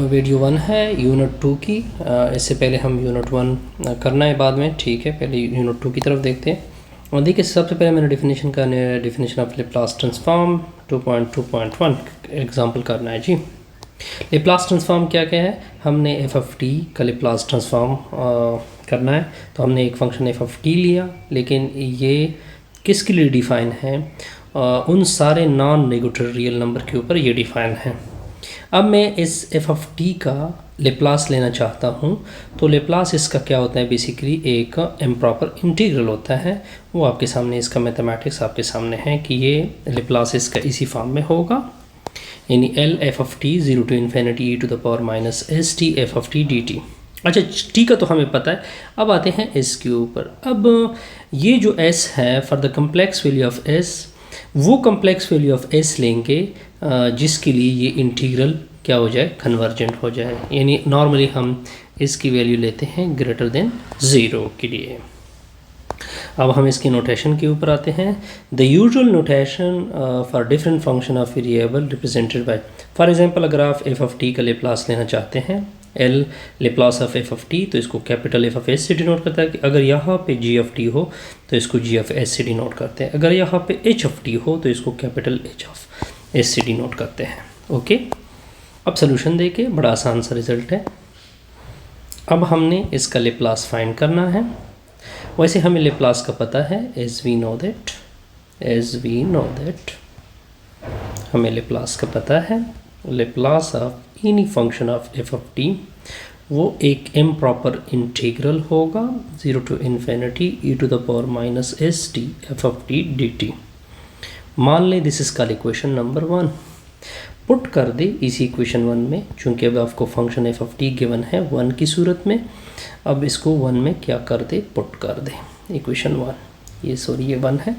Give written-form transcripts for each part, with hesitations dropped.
Video 1 है unit 2 की। इससे पहले हम यूनिट 1 करना है बाद में, ठीक है। पहले यूनिट 2 की तरफ देखते हैं। और देखिए सबसे पहले मैंने definition of Laplace transform 2.2.1 example करना है जी। लेप्लास ट्रांसफॉर्म क्या क्या है, हमने एफ ऑफ टी का लेप्लास ट्रांसफॉर्म करना है। तो हमने एक फंक्शन एफ ऑफ टी लिया, लेकिन ये किसके लिए डिफ़ाइन है, उन सारे नॉन नेगेटिव रियल नंबर के ऊपर ये डिफ़ाइन है। अब मैं इस एफ ऑफ टी का लेप्लास लेना चाहता हूँ, तो लेप्लास इसका क्या होता है, बेसिकली एक इम्प्रॉपर इंटीग्रल होता है। वो आपके सामने, इसका मैथमेटिक्स आपके सामने है कि ये लेप्लास इसका इसी फॉर्म में होगा, यानी L F of T 0 to infinity e to the power minus S T F of T D T. अच्छा, टी का तो हमें पता है। अब आते हैं एस के ऊपर। अब ये जो एस है, for the complex value of S, वो कम्प्लेक्स वैल्यू ऑफ एस लेंगे जिसके लिए ये इंटीग्रल क्या हो जाए, कन्वर्जेंट हो जाए। यानी नॉर्मली हम इसकी वैल्यू लेते हैं ग्रेटर देन 0 के लिए। अब हम इसकी नोटेशन के ऊपर आते हैं। The usual notation for different function of variable represented by, for example अगर आप एफ ऑफ टी का लेप्लास लेना चाहते हैं, L Laplace of F of T, तो इसको कैपिटल एफ ऑफ एस से डिनोट करता है। कि अगर यहाँ पे जी ऑफ टी हो तो इसको जी ऑफ एस से डिनोट करते हैं। अगर यहाँ पे एच ऑफ टी हो तो इसको कैपिटल एच ऑफ एस से डिनोट करते हैं। ओके, अब सोल्यूशन देखिए, बड़ा आसान सा रिजल्ट है। अब हमने इसका लेप्लास फाइंड करना है। वैसे हमें लेप्लास का पता है, एज वी नो दैट हमें लेप्लास का पता है। Laplace of any function of F of T वो एक इम्प्रॉपर इंटीग्रल होगा 0 to infinity e to the power minus S T F of T D T. मान लें this is called equation number 1। Put कर दे इसी इक्वेशन 1 में, चूंकि अब आपको function F of T given है 1 की सूरत में। अब इसको 1 में क्या कर दे, पुट कर दे इक्वेशन 1। ये सॉरी ये 1 है,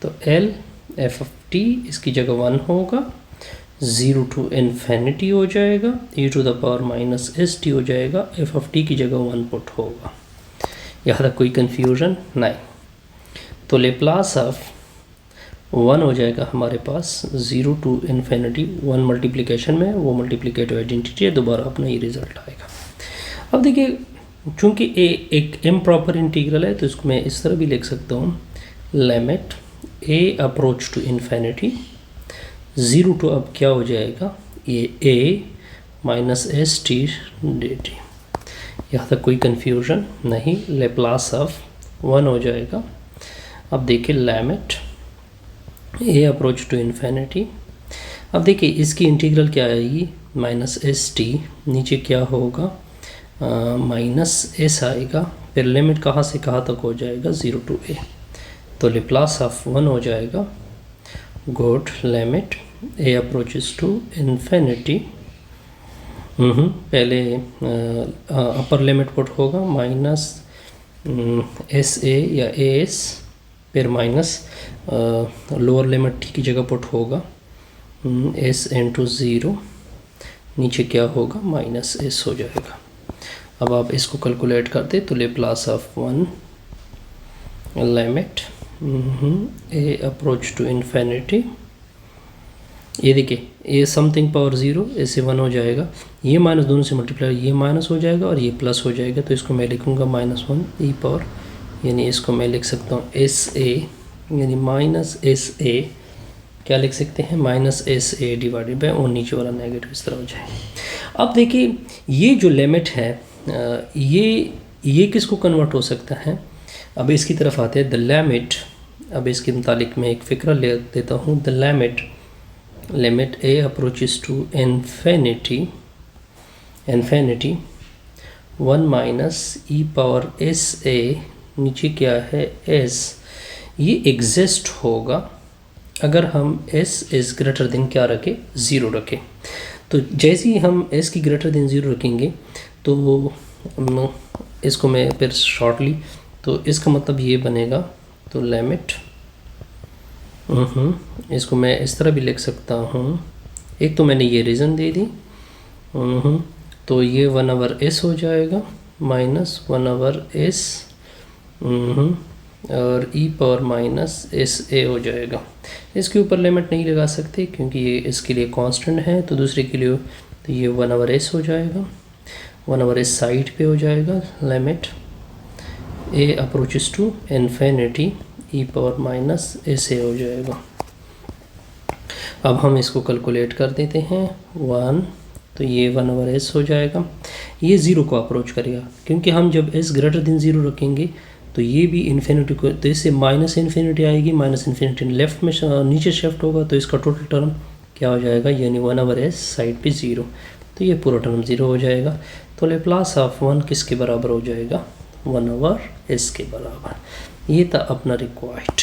तो एल एफ ऑफ टी इसकी जगह 1 होगा, 0 to infinity हो जाएगा, e to the power minus S T हो जाएगा, एफ ऑफ टी की जगह 1 पुट होगा। यहाँ तक कोई कन्फ्यूजन नहीं। तो लेप्लास ऑफ 1 हो जाएगा हमारे पास 0 to infinity, 1 मल्टीप्लिकेशन में, वो मल्टीप्लिकेटिव आइडेंटिटी है, दोबारा अपना ये रिजल्ट आएगा। अब देखिए, चूंकि ए एक इम्प्रॉपर इंटीग्रल है, तो इसको मैं इस तरह भी लिख सकता हूँ, limit A approach to infinity 0 to, अब क्या हो जाएगा, ये A minus S T D T. यहाँ तक कोई कन्फ्यूजन नहीं। लेप्लास ऑफ 1 हो जाएगा। अब देखिए limit A approach to infinity. अब देखिए इसकी इंटीग्रल क्या आएगी, माइनस एस टी, नीचे क्या होगा, माइनस एस आएगा, फिर लिमिट कहाँ से कहाँ तक हो जाएगा, 0 to ए। तो लेप्लास ऑफ 1 हो जाएगा, good, limit a approaches to infinity. पहले अपर लिमिट पुट होगा, माइनस एस ए या ए एस, फिर माइनस लोअर लिमिट की जगह पुट होगा एस इंटू 0, नीचे क्या होगा, माइनस एस हो जाएगा। अब आप इसको कैलकुलेट करते तो Laplace of 1 limit A approach to infinity, ये देखिए ए समथिंग पावर 0, ऐसे 1 हो जाएगा, ये माइनस दोनों से मल्टीप्लाई, ये माइनस हो जाएगा और ये प्लस हो जाएगा। तो इसको मैं लिखूँगा -1 ई पावर, यानी इसको मैं लिख सकता हूँ एस ए, यानी माइनस एस ए, क्या लिख सकते हैं, minus s A divided by, और नीचे वाला नेगेटिव इस तरह हो जाए। अब देखिए ये जो लिमिट है, ये किसको कन्वर्ट हो सकता है। अब इसकी तरफ आते हैं, द लिमिट, अब इसके मुतालिक मैं एक फ़िक्रा ले देता हूँ। The limit a approaches to infinity 1 minus e power s a, नीचे क्या है एस, ये एग्जिस्ट होगा अगर हम एस इज़ ग्रेटर देन क्या रखें, 0 रखें। तो जैसे ही हम एस की ग्रेटर देन 0 रखेंगे, तो इसको मैं फिर शॉर्टली, तो इसका मतलब ये बनेगा, तो लिमिट, इसको मैं इस तरह भी लिख सकता हूँ। एक तो मैंने ये रीज़न दे दी, तो ये 1/s हो जाएगा, माइनस 1/s और e पावर माइनस एस ए हो जाएगा। इसके ऊपर लिमिट नहीं लगा सकते क्योंकि ये इसके लिए कांस्टेंट है, तो दूसरे के लिए तो ये 1/s हो जाएगा, 1/s साइड पे हो जाएगा, limit a approaches to infinity e power minus sa हो जाएगा। अब हम इसको कैलकुलेट कर देते हैं 1, तो ये 1/s हो जाएगा। ये 0 को अप्रोच करेगा क्योंकि हम जब s ग्रेटर देन 0 रखेंगे तो ये भी इन्फिनिटी को, तो इससे माइनस इन्फिनिटी आएगी, माइनस इन्फिनिटी लेफ्ट में नीचे शिफ्ट होगा, तो इसका टोटल टर्म क्या हो जाएगा, यानी 1/s साइड पे 0, तो ये पूरा टर्म 0 हो जाएगा। तो लेप्लास ऑफ 1 किसके बराबर हो जाएगा, 1/s के बराबर। ये था अपना रिक्वायर्ड।